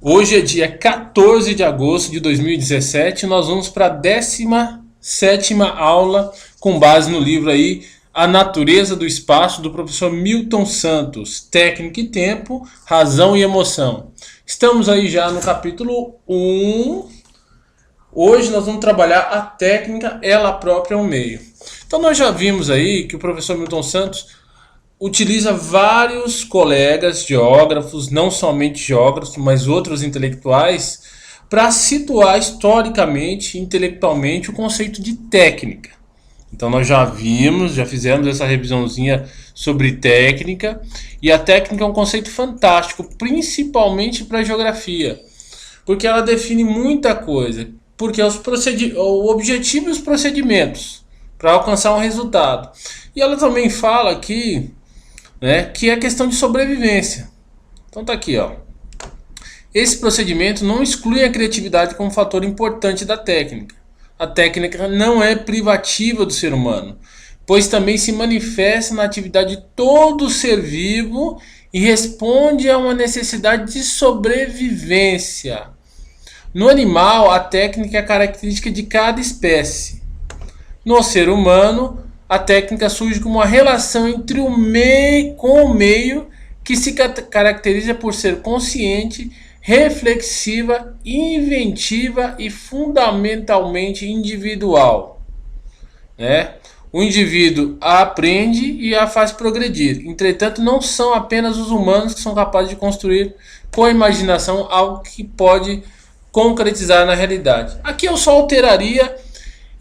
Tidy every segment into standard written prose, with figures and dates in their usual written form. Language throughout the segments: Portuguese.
Hoje é dia 14 de agosto de 2017. Nós vamos para a 17ª aula com base no livro aí A Natureza do Espaço, do professor Milton Santos. Técnica e tempo, razão e emoção. Estamos aí já no capítulo 1. Hoje nós vamos trabalhar a técnica, ela própria é um meio. Então nós já vimos aí que o professor Milton Santos utiliza vários colegas geógrafos, não somente geógrafos, mas outros intelectuais, para situar historicamente e intelectualmente o conceito de técnica. Então nós já vimos, já fizemos essa revisãozinha sobre técnica, e a técnica é um conceito fantástico, principalmente para a geografia, porque ela define muita coisa, porque o objetivo e os procedimentos para alcançar um resultado. E ela também fala que que é a questão de sobrevivência. Então tá aqui, ó. Esse procedimento não exclui a criatividade como fator importante da técnica. A técnica não é privativa do ser humano, pois também se manifesta na atividade de todo ser vivo e responde a uma necessidade de sobrevivência. No animal, a técnica é a característica de cada espécie. No ser humano, a técnica surge como uma relação entre o meio com o meio que se caracteriza por ser consciente, reflexiva, inventiva e fundamentalmente individual. O indivíduo a aprende e a faz progredir. Entretanto, não são apenas os humanos que são capazes de construir com a imaginação algo que pode concretizar na realidade. Aqui eu só alteraria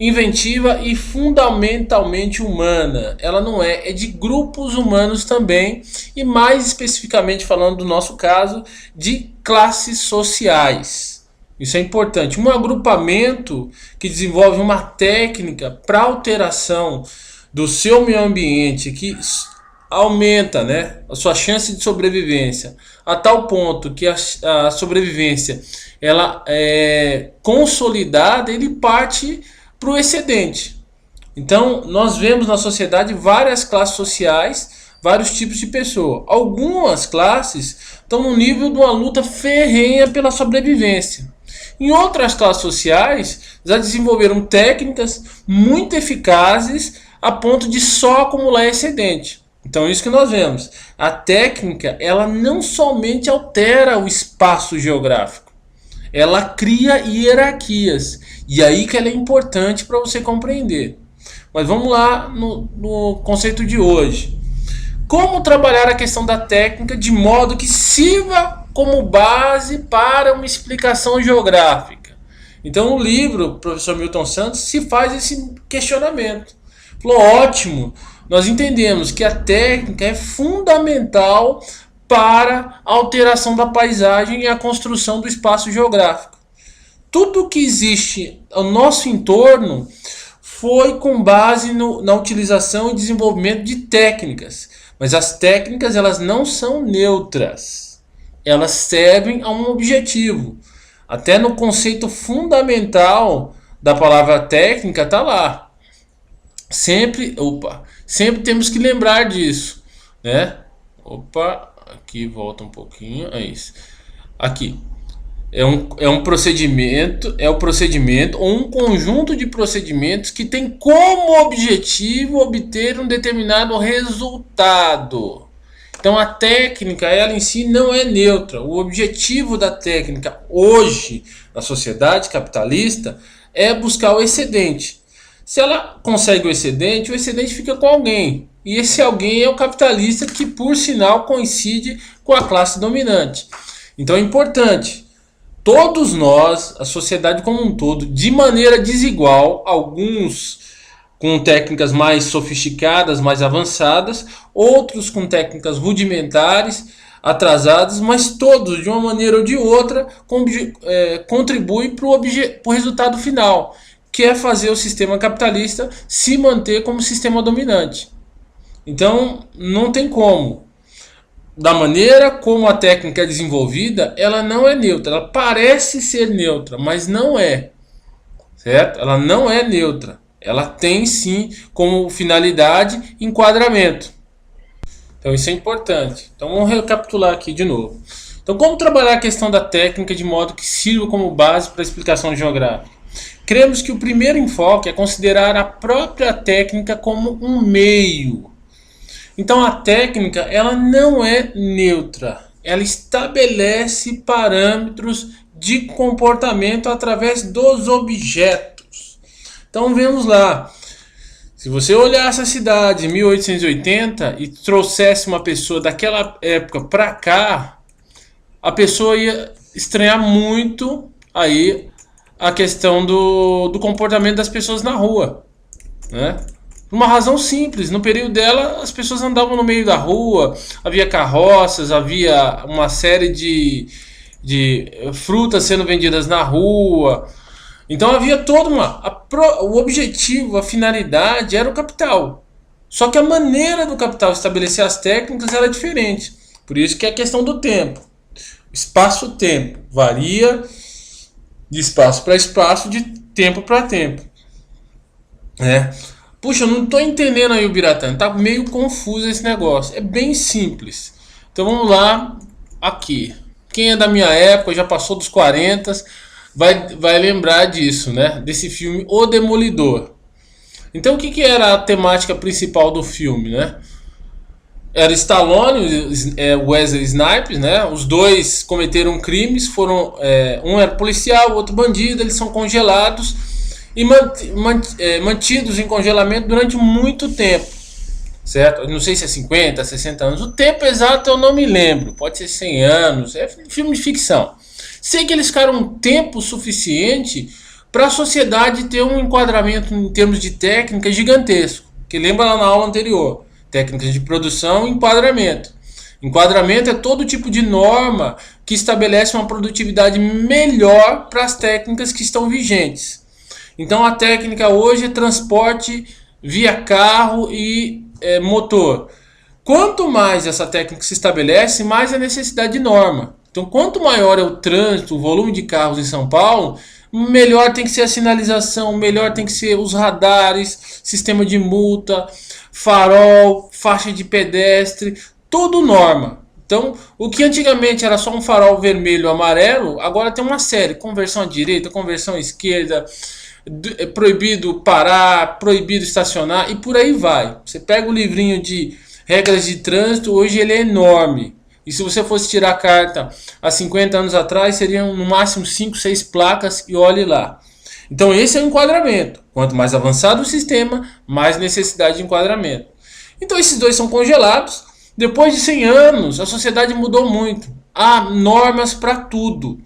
inventiva e fundamentalmente humana. Ela não é de grupos humanos também, e mais especificamente falando do nosso caso, de classes sociais. Isso é importante. Um agrupamento que desenvolve uma técnica para alteração do seu meio ambiente, que aumenta a sua chance de sobrevivência a tal ponto que a sobrevivência ela é consolidada, ele parte para o excedente. Então nós vemos na sociedade várias classes sociais, vários tipos de pessoa. Algumas classes estão no nível de uma luta ferrenha pela sobrevivência. Em outras classes sociais já desenvolveram técnicas muito eficazes a ponto de só acumular excedente. Então isso que nós vemos. A técnica ela não somente altera o espaço geográfico, ela cria hierarquias. E aí que ela é importante para você compreender. Mas vamos lá no conceito de hoje. Como trabalhar a questão da técnica de modo que sirva como base para uma explicação geográfica? Então no livro, o professor Milton Santos se faz esse questionamento. Falou, ótimo, nós entendemos que a técnica é fundamental para a alteração da paisagem e a construção do espaço geográfico. Tudo que existe ao nosso entorno foi com base na utilização e desenvolvimento de técnicas. Mas as técnicas elas não são neutras. Elas servem a um objetivo. Até no conceito fundamental da palavra técnica está lá. Sempre temos que lembrar disso. Aqui volta um pouquinho. É isso. Aqui. É um procedimento, é o procedimento ou um conjunto de procedimentos que tem como objetivo obter um determinado resultado. Então a técnica, ela em si não é neutra. O objetivo da técnica hoje, na sociedade capitalista, é buscar o excedente. Se ela consegue o excedente fica com alguém. E esse alguém é o capitalista, que por sinal coincide com a classe dominante. Então é importante. Todos nós, a sociedade como um todo, de maneira desigual, alguns com técnicas mais sofisticadas, mais avançadas, outros com técnicas rudimentares, atrasadas, mas todos, de uma maneira ou de outra, contribuem para o resultado final, que é fazer o sistema capitalista se manter como sistema dominante. Então, não tem como. Da maneira como a técnica é desenvolvida, ela não é neutra. Ela parece ser neutra, mas não é. Certo? Ela não é neutra. Ela tem sim como finalidade enquadramento. Então isso é importante. Então vamos recapitular aqui de novo. Então, como trabalhar a questão da técnica de modo que sirva como base para a explicação geográfica? Cremos que o primeiro enfoque é considerar a própria técnica como um meio. Então, a técnica ela não é neutra, ela estabelece parâmetros de comportamento através dos objetos. Então, vamos lá. Se você olhasse a cidade em 1880 e trouxesse uma pessoa daquela época para cá, a pessoa ia estranhar muito aí a questão do comportamento das pessoas na rua, né? Por uma razão simples, no período dela as pessoas andavam no meio da rua, havia carroças, havia uma série de frutas sendo vendidas na rua. Então havia toda o objetivo, a finalidade era o capital. Só que a maneira do capital estabelecer as técnicas era diferente. Por isso que é a questão do tempo. Espaço-tempo varia de espaço para espaço, de tempo para tempo, né? Puxa, eu não estou entendendo aí o Biratã, tá meio confuso esse negócio. É bem simples. Então vamos lá, aqui. Quem é da minha época, já passou dos 40, vai lembrar disso, né? Desse filme O Demolidor. Então o que era a temática principal do filme, né? Era Stallone e Wesley Snipes, né? Os dois cometeram crimes, um era policial, o outro bandido, eles são congelados e mantidos em congelamento durante muito tempo, certo? Não sei se é 50, 60 anos, o tempo exato eu não me lembro, pode ser 100 anos, é filme de ficção. Sei que eles ficaram um tempo suficiente para a sociedade ter um enquadramento em termos de técnica gigantesco, que lembra lá na aula anterior. Técnicas de produção e enquadramento. Enquadramento é todo tipo de norma que estabelece uma produtividade melhor para as técnicas que estão vigentes. Então a técnica hoje é transporte via carro e motor. Quanto mais essa técnica se estabelece, mais a necessidade de norma. Então quanto maior é o trânsito, o volume de carros em São Paulo, melhor tem que ser a sinalização, melhor tem que ser os radares, sistema de multa, farol, faixa de pedestre, tudo norma. Então, o que antigamente era só um farol vermelho ou amarelo, agora tem uma série, conversão à direita, conversão à esquerda, é proibido parar, proibido estacionar e por aí vai. Você pega o livrinho de regras de trânsito, hoje ele é enorme. E se você fosse tirar a carta há 50 anos atrás, seriam no máximo 5, 6 placas e olhe lá. Então esse é o enquadramento. Quanto mais avançado o sistema, mais necessidade de enquadramento. Então esses dois são congelados. Depois de 100 anos, a sociedade mudou muito. Há normas para tudo.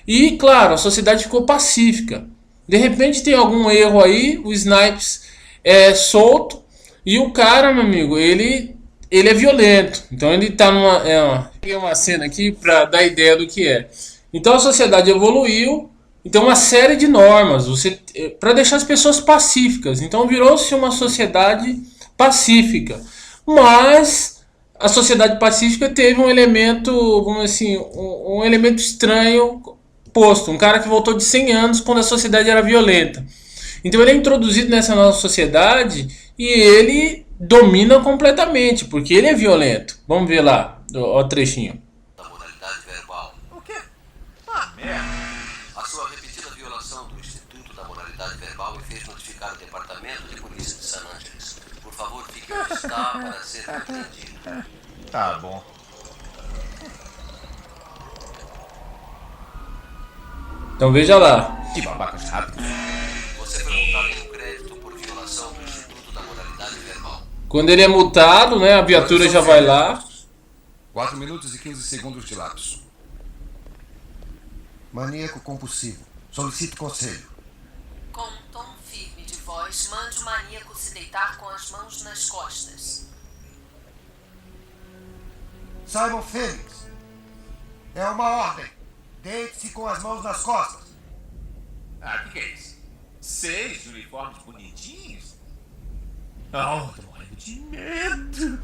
E claro, a sociedade ficou pacífica. De repente tem algum erro aí, o Snipes é solto e o cara, meu amigo, ele é violento. Então ele está numa... Peguei uma cena aqui para dar ideia do que é. Então a sociedade evoluiu. Então uma série de normas para deixar as pessoas pacíficas. Então virou-se uma sociedade pacífica. Mas a sociedade pacífica teve um elemento, vamos dizer assim, um elemento estranho posto. Um cara que voltou de 100 anos quando a sociedade era violenta. Então ele é introduzido nessa nossa sociedade e ele domina completamente, porque ele é violento. Vamos ver lá, o trechinho. Da modalidade verbal. O quê? Ah, merda. A sua repetida violação do Instituto da Moralidade Verbal me fez notificar o Departamento de Polícia de San Angeles. Por favor, fique onde está para ser compreendido. Tá bom. Então veja lá. Que babacas rápidos. Você foi multado em um crédito por violação do Instituto da Moralidade Verbal. Quando ele é multado, né, a viatura já vai lá. 4 minutos e 15 segundos de lapso. Maníaco compulsivo. Solicito conselho. Com um tom firme de voz, mande o maníaco se deitar com as mãos nas costas. Simon Phoenix. É uma ordem. Deite-se com as mãos nas costas. Ah, o que é isso? 6 uniformes bonitinhos? Oh, tô morrendo de medo.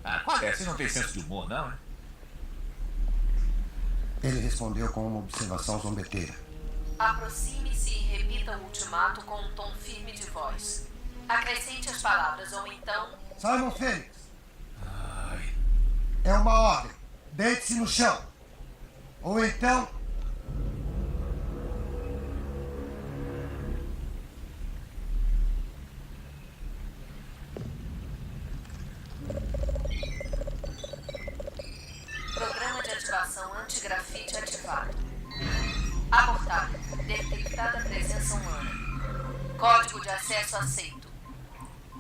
Ah, qual é? Você não tem senso de humor, não, né? Ele respondeu com uma observação zombeteira. Aproxime-se e repita o ultimato com um tom firme de voz. Acrescente as palavras ou então... Simon Phoenix. Ai. É uma ordem. deite-se no chão. Ou então... Programa de ativação anti-grafite ativado. Abortado. Detectada presença humana. Código de acesso aceito.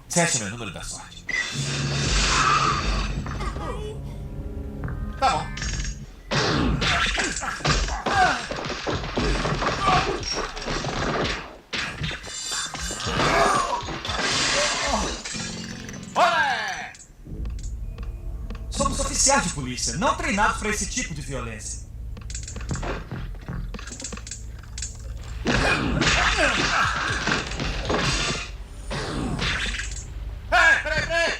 7 é o número da sorte. Tá bom. Olé! Somos oficiais de polícia, não treinados para esse tipo de violência. Peraí!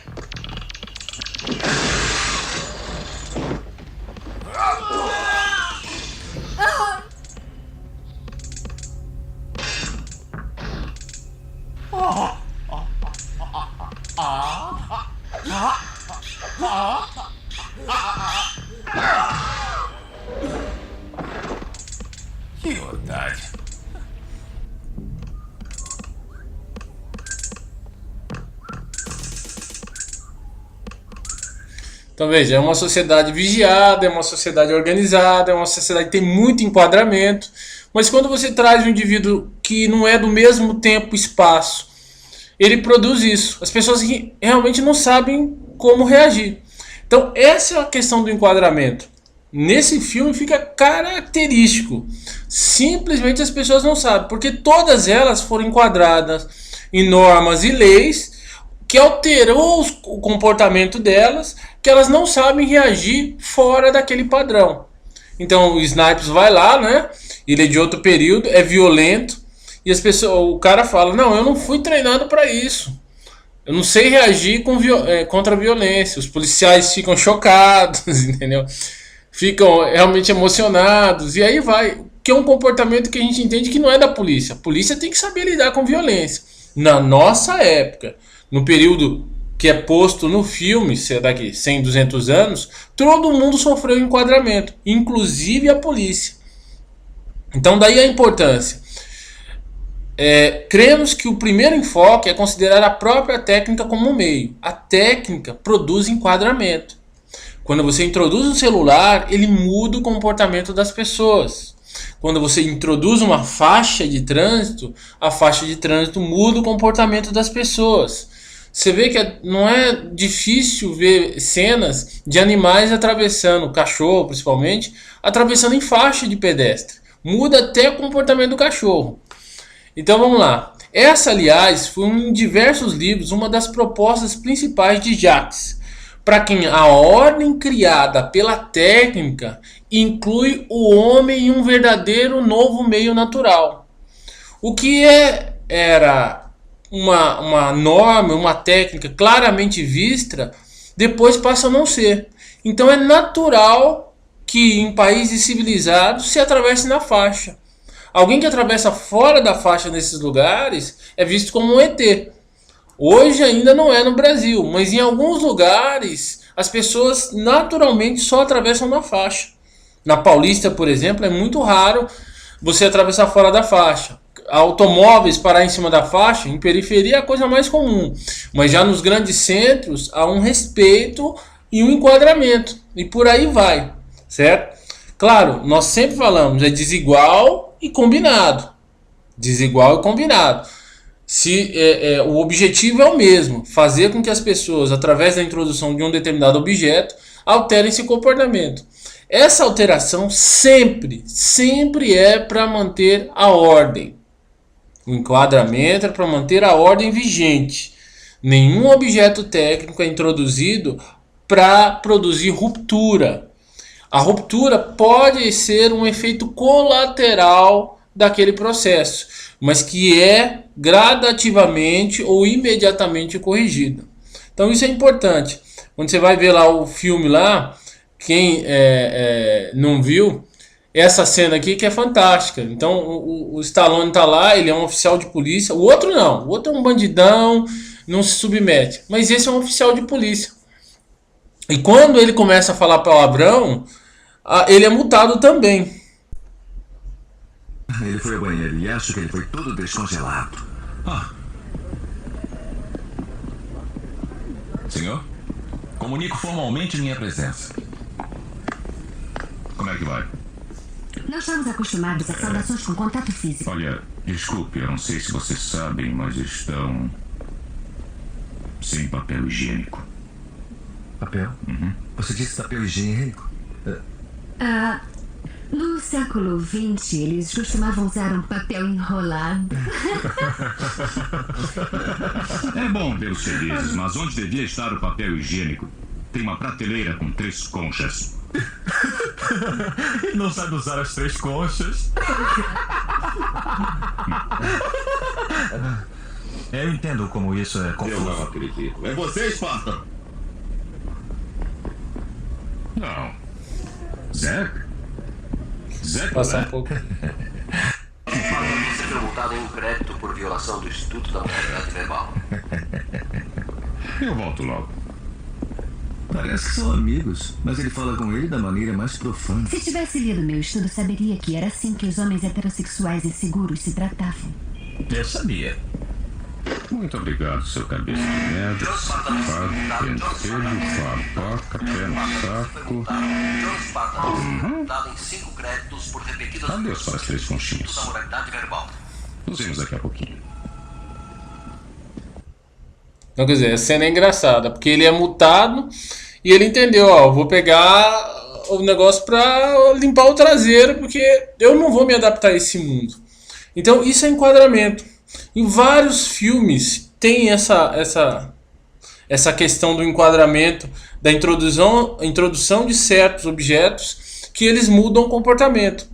Que otário. Então veja, é uma sociedade vigiada, é uma sociedade organizada, é uma sociedade que tem muito enquadramento, mas quando você traz um indivíduo que não é do mesmo tempo e espaço, ele produz isso. As pessoas realmente não sabem como reagir. Então essa é a questão do enquadramento. Nesse filme fica característico. Simplesmente as pessoas não sabem, porque todas elas foram enquadradas em normas e leis que alterou o comportamento delas, que elas não sabem reagir fora daquele padrão. Então o Snipes vai lá, né? Ele é de outro período, é violento, e as pessoas, o cara fala: não, eu não fui treinado para isso. Eu não sei reagir contra a violência. Os policiais ficam chocados, entendeu? Ficam realmente emocionados, e aí vai. Que é um comportamento que a gente entende que não é da polícia. A polícia tem que saber lidar com violência. Na nossa época, no período que é posto no filme, se é daqui 100, 200 anos, todo mundo sofreu enquadramento, inclusive a polícia. Então daí a importância. Cremos que o primeiro enfoque é considerar a própria técnica como um meio. A técnica produz enquadramento. Quando você introduz um celular, ele muda o comportamento das pessoas. Quando você introduz uma faixa de trânsito, a faixa de trânsito muda o comportamento das pessoas. Você vê que não é difícil ver cenas de animais atravessando, cachorro principalmente, atravessando em faixa de pedestre. Muda até o comportamento do cachorro. Então vamos lá. Essa, aliás, foi em diversos livros uma das propostas principais de Jacques, para quem a ordem criada pela técnica inclui o homem em um verdadeiro novo meio natural. O que era uma norma, uma técnica claramente vista, depois passa a não ser. Então é natural que em países civilizados se atravesse na faixa. Alguém que atravessa fora da faixa nesses lugares é visto como um ET. Hoje ainda não é no Brasil, mas em alguns lugares as pessoas naturalmente só atravessam na faixa. Na Paulista, por exemplo, é muito raro você atravessar fora da faixa. Automóveis parar em cima da faixa, em periferia é a coisa mais comum. Mas já nos grandes centros há um respeito e um enquadramento. E por aí vai, certo? Claro, nós sempre falamos, é desigual e combinado. Desigual e combinado. O objetivo é o mesmo, fazer com que as pessoas, através da introdução de um determinado objeto, alterem esse comportamento. Essa alteração sempre é para manter a ordem. O enquadramento é para manter a ordem vigente. Nenhum objeto técnico é introduzido para produzir ruptura. A ruptura pode ser um efeito colateral daquele processo, mas que é gradativamente ou imediatamente corrigido. Então isso é importante. Quando você vai ver lá o filme lá, quem não viu, essa cena aqui que é fantástica. Então o Stallone está lá, ele é um oficial de polícia. O outro não, o outro é um bandidão, não se submete. Mas esse é um oficial de polícia. E quando ele começa a falar palavrão, ele é multado também. Ele foi ao banheiro e acho que ele foi todo descongelado. Senhor, comunico formalmente minha presença. Como é que vai? Não estamos acostumados a saudações com contato físico. Olha, desculpe, eu não sei se vocês sabem, mas estão sem papel higiênico. Papel? Você disse papel higiênico? No século XX, eles costumavam usar um papel enrolado. É bom ver os felizes, mas onde devia estar o papel higiênico? Tem uma prateleira com 3 conchas. Ele não sabe usar as 3 conchas. Eu entendo como isso é Eu confuso. não acredito. É você, Spartan? Não. Zack? Zack, Passar um né? pouco. Você foi multado em um crédito por violação do Instituto da Moralidade Verbal. Eu volto logo. Parece que são amigos, mas ele fala com ele da maneira mais profunda. Se tivesse lido meu estudo, saberia que era assim que os homens heterossexuais inseguros se tratavam. Eu sabia. Muito obrigado, seu cabeça de merda. Safado, pentelho, papoca, pé no saco. John Spartan, multado em 5 créditos por repetidas Adeus para as 3 do conchinhas. da Moralidade Verbal. Nos vemos daqui a pouquinho. Então, quer dizer, a cena é engraçada, porque ele é multado e ele entendeu, ó, vou pegar o negócio pra limpar o traseiro, porque eu não vou me adaptar a esse mundo. Então, isso é enquadramento. Em vários filmes tem essa questão do enquadramento, da introdução de certos objetos que eles mudam o comportamento.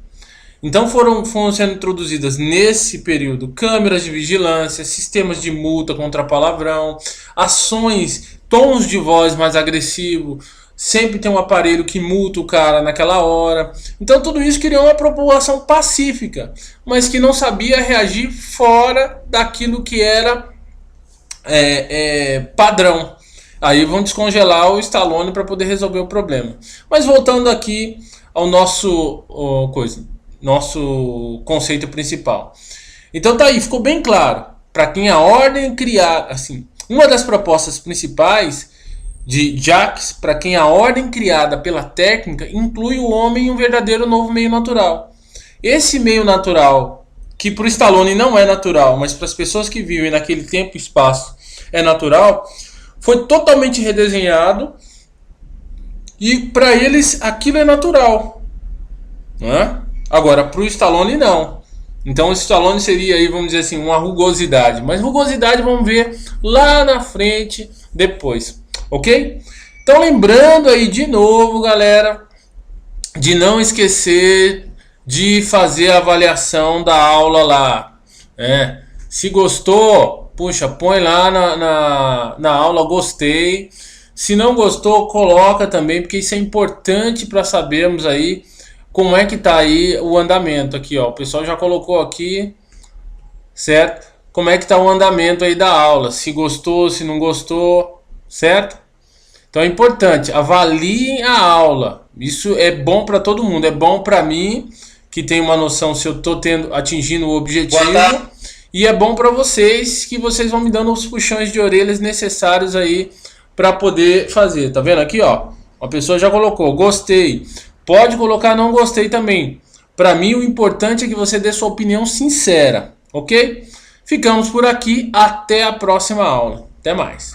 Então foram sendo introduzidas nesse período câmeras de vigilância, sistemas de multa contra palavrão, ações, tons de voz mais agressivo, sempre tem um aparelho que multa o cara naquela hora. Então tudo isso criou uma população pacífica, mas que não sabia reagir fora daquilo que era padrão. Aí vão descongelar o Stallone para poder resolver o problema. Mas voltando aqui ao nosso conceito principal. Então tá aí, ficou bem claro. Para quem a ordem criar, assim, uma das propostas principais de Jacques, para quem a ordem criada pela técnica inclui o homem em um verdadeiro novo meio natural. Esse meio natural, que para o Stallone não é natural, mas para as pessoas que vivem naquele tempo e espaço é natural, foi totalmente redesenhado e para eles aquilo é natural, não é? Agora, para o Stallone, não. Então, o Stallone seria aí, vamos dizer assim, uma rugosidade. Mas rugosidade vamos ver lá na frente, depois. Ok? Então, lembrando aí de novo, galera, de não esquecer de fazer a avaliação da aula lá. Se gostou, puxa, põe lá na aula gostei. Se não gostou, coloca também, porque isso é importante para sabermos aí como é que tá aí o andamento aqui, ó. O pessoal já colocou aqui, certo? Como é que tá o andamento aí da aula? Se gostou, se não gostou, certo? Então é importante, avaliem a aula. Isso é bom para todo mundo, é bom para mim, que tenho uma noção se eu tô atingindo o objetivo, e é bom para vocês, que vocês vão me dando os puxões de orelhas necessários aí para poder fazer. Tá vendo aqui, ó? Uma pessoa já colocou, gostei. Pode colocar não gostei também. Para mim o importante é que você dê sua opinião sincera, ok? Ficamos por aqui, até a próxima aula. Até mais.